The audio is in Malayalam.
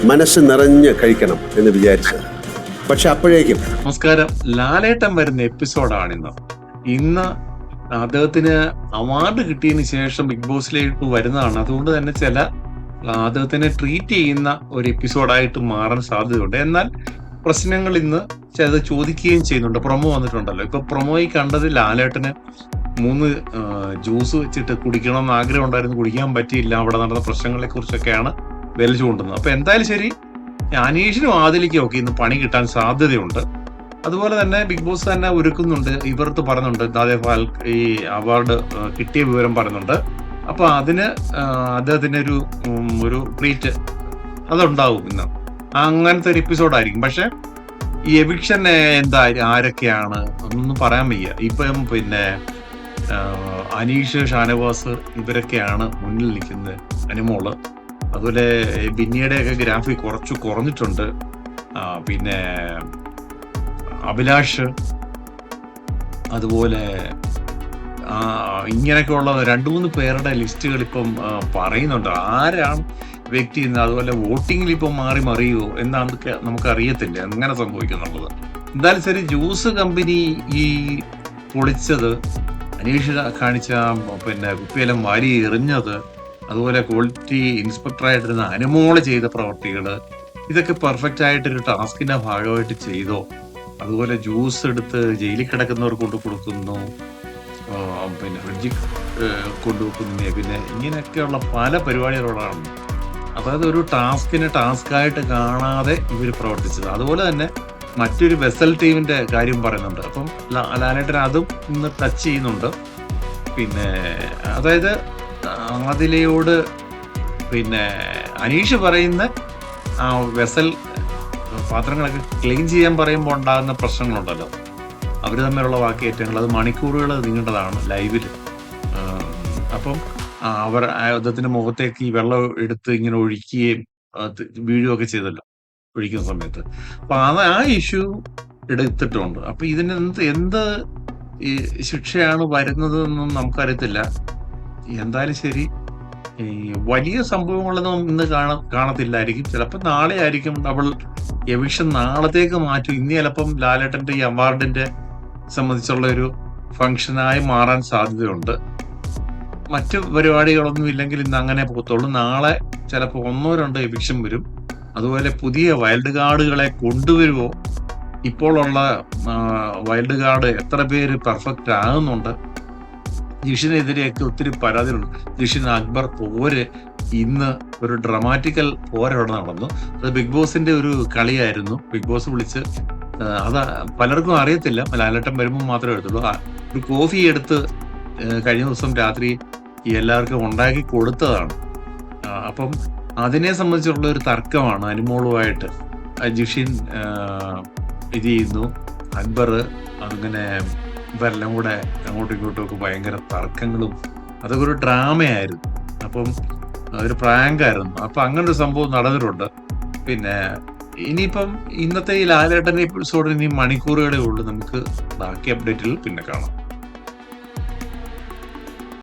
മനസ്സ് നിറഞ്ഞ് കഴിക്കണം എന്ന് വിചാരിച്ചത്. പക്ഷെ അപ്പോഴേക്കും നമസ്കാരം. ലാലേട്ടൻ വരുന്ന എപ്പിസോഡാണിന്ന്. ഇന്ന് അദ്ദേഹത്തിന് അവാർഡ് കിട്ടിയതിന് ശേഷം ബിഗ് ബോസിലേക്ക് വരുന്നതാണ്. അതുകൊണ്ട് തന്നെ അദ്ദേഹത്തിനെ ട്രീറ്റ് ചെയ്യുന്ന ഒരു എപ്പിസോഡായിട്ട് മാറാൻ സാധ്യതയുണ്ട്. എന്നാൽ പ്രശ്നങ്ങൾ ഇന്ന് ചിലത് ചോദിക്കുകയും ചെയ്യുന്നുണ്ട്. പ്രൊമോ വന്നിട്ടുണ്ടല്ലോ. ഇപ്പൊ പ്രൊമോയിൽ കണ്ടത് ലാലേട്ടന് 3 ജ്യൂസ് വെച്ചിട്ട് കുടിക്കണമെന്ന് ആഗ്രഹം ഉണ്ടായിരുന്നു, കുടിക്കാൻ പറ്റിയില്ല. അവിടെ നടന്ന പ്രശ്നങ്ങളെ കുറിച്ചൊക്കെയാണ് വില ചൂണ്ടുന്നത്. അപ്പൊ എന്തായാലും ശരി, അനീഷിനും ആദിലിക്കും ഒക്കെ ഇന്ന് പണി കിട്ടാൻ സാധ്യതയുണ്ട്. അതുപോലെ തന്നെ ബിഗ് ബോസ് തന്നെ ഒരുക്കുന്നുണ്ട്. ഇവർക്ക് പറയുന്നുണ്ട്, ദാദേഫാൽ ഈ അവാർഡ് കിട്ടിയ വിവരം പറയുന്നുണ്ട്. അപ്പൊ അതിന് അദ്ദേഹത്തിന്റെ ഒരു ട്രീറ്റ് അതുണ്ടാവും ഇന്ന്. അങ്ങനത്തെ ഒരു എപ്പിസോഡായിരിക്കും. പക്ഷെ ഈ എവിക്ഷൻ ആരൊക്കെയാണ് ഒന്നും പറയാൻ വയ്യ. ഇപ്പം പിന്നെ അനീഷ്, ഷാനവാസ് ഇവരൊക്കെയാണ് മുന്നിൽ നിൽക്കുന്നത്. അനുമോള്, അതുപോലെ ബിന്നിയുടെയൊക്കെ ഗ്രാഫിക് കുറഞ്ഞിട്ടുണ്ട്. പിന്നെ അഭിലാഷ്, അതുപോലെ ഇങ്ങനെയൊക്കെയുള്ള 2-3 പേരുടെ ലിസ്റ്റുകൾ ഇപ്പം പറയുന്നുണ്ട്. ആരാണ് വ്യക്തി എന്ന്. അതുപോലെ വോട്ടിങ്ങിൽ ഇപ്പം മറിയുമോ എന്നാന്നൊക്കെ നമുക്കറിയത്തില്ല എങ്ങനെ സംഭവിക്കുന്നുള്ളത്. എന്തായാലും ശരി, ജ്യൂസ് കമ്പനി ഈ പൊളിച്ചത്, അനീഷ് കാണിച്ച പിന്നെ കുപ്പിയെല്ലാം വാരി എറിഞ്ഞത്, അതുപോലെ ക്വാളിറ്റി ഇൻസ്പെക്ടറായിട്ടിരുന്ന അനുമോള് ചെയ്ത പ്രവർത്തികൾ, ഇതൊക്കെ പെർഫെക്റ്റ് ആയിട്ടൊരു ടാസ്കിന്റെ ഭാഗമായിട്ട് ചെയ്തോ? അതുപോലെ ജ്യൂസ് എടുത്ത് ജയിലിൽ കിടക്കുന്നവർക്ക് കൊണ്ട് കൊടുക്കുന്നു, പിന്നെ ഫ്രിഡ്ജിൽ കൊണ്ടുവെക്കുന്നു, പിന്നെ ഇങ്ങനെയൊക്കെയുള്ള പല പരിപാടികളോടാണ്. അതായത് ഒരു ടാസ്കായിട്ട് കാണാതെ ഇവർ പ്രവർത്തിച്ചത്. അതുപോലെ തന്നെ മറ്റൊരു വെസൽ ടീമിന്റെ കാര്യം പറയുന്നുണ്ട്. അപ്പം ലാലേട്ടൻ അതും ഇന്ന് ടച്ച് ചെയ്യുന്നുണ്ട്. പിന്നെ അതായത് ആദിലയോട് പിന്നെ അനീഷ് പറയുന്ന വെസൽ പാത്രങ്ങളൊക്കെ ക്ലീൻ ചെയ്യാൻ പറയുമ്പോൾ ഉണ്ടാകുന്ന പ്രശ്നങ്ങളുണ്ടല്ലോ, അവർ തമ്മിലുള്ള വാക്കേറ്റങ്ങൾ, അത് മണിക്കൂറുകൾ നീണ്ടതാണ് ലൈവില്. അപ്പം അദ്ദേഹത്തിന്റെ മുഖത്തേക്ക് ഈ വെള്ളം എടുത്ത് ഇങ്ങനെ ഒഴിക്കുകയും വീഴുകയൊക്കെ ചെയ്തല്ലോ ഒഴിക്കുന്ന സമയത്ത്. അപ്പൊ ആ ഇഷ്യൂ എടുത്തിട്ടുണ്ട്. അപ്പൊ ഇതിന് എന്ത് ഈ ശിക്ഷയാണ് വരുന്നത് എന്നും നമുക്കറിയത്തില്ല. എന്തായാലും ശരി, ഈ വലിയ സംഭവങ്ങളൊന്നും ഇന്ന് കാണത്തില്ലായിരിക്കും. ചിലപ്പോൾ നാളെ ആയിരിക്കും ഡബിൾ എവിക്ഷൻ, നാളത്തേക്ക് മാറ്റും. ഇന്ന് ചിലപ്പം ലാലേട്ടന്റെ ഈ അവാർഡിന്റെ സംബന്ധിച്ചുള്ള ഒരു ഫംഗ്ഷനായി മാറാൻ സാധ്യതയുണ്ട്. മറ്റു പരിപാടികളൊന്നും ഇല്ലെങ്കിൽ ഇന്ന് അങ്ങനെ പോകത്തുള്ളൂ. നാളെ ചിലപ്പോൾ 1-2 എവിക്ഷൻ വരും. അതുപോലെ പുതിയ വൈൽഡ് കാർഡുകളെ കൊണ്ടുവരുമോ? ഇപ്പോഴുള്ള വൈൽഡ് കാർഡ് എത്ര പേര് പെർഫെക്റ്റ് ആകുന്നുണ്ട്? ജിഷിനെതിരെയൊക്കെ ഒത്തിരി പരാതികളുണ്ട്. ജിഷിൻ അക്ബർ പോര് ഇന്ന് ഒരു ഡ്രമാറ്റിക്കൽ പോരവിടെ നടന്നു. അത് ബിഗ് ബോസിന്റെ ഒരു കളിയായിരുന്നു. ബിഗ് ബോസ് വിളിച്ച് അത് പലർക്കും അറിയത്തില്ല, ലാലേട്ടൻ വരുമ്പോൾ മാത്രമേ എടുത്തുള്ളൂ. ഒരു കോഫി എടുത്ത് കഴിഞ്ഞ ദിവസം രാത്രി എല്ലാവർക്കും ഉണ്ടാക്കി കൊടുത്തതാണ്. അപ്പം അതിനെ സംബന്ധിച്ചുള്ള ഒരു തർക്കമാണ് അനുമോളുമായിട്ട്. ജിഷിൻ ഇത് ചെയ്യുന്നു, അക്ബർ, അങ്ങനെ ഇവരെല്ലാം കൂടെ അങ്ങോട്ടും ഇങ്ങോട്ടും ഒക്കെ ഭയങ്കര തർക്കങ്ങളും, അതൊക്കെ ഒരു ഡ്രാമയായിരുന്നു. അപ്പം ഒരു പ്രാങ്കായിരുന്നു. അപ്പൊ അങ്ങനെ ഒരു സംഭവം നടന്നിട്ടുണ്ട്. പിന്നെ ഇനിയിപ്പം ഇന്നത്തെ ഈ ലാലേട്ടന്റെ എപ്പിസോഡിന് ഇനി മണിക്കൂറുകളേ ഉള്ളൂ. നമുക്ക് ബാക്കി അപ്ഡേറ്റിൽ പിന്നെ കാണാം.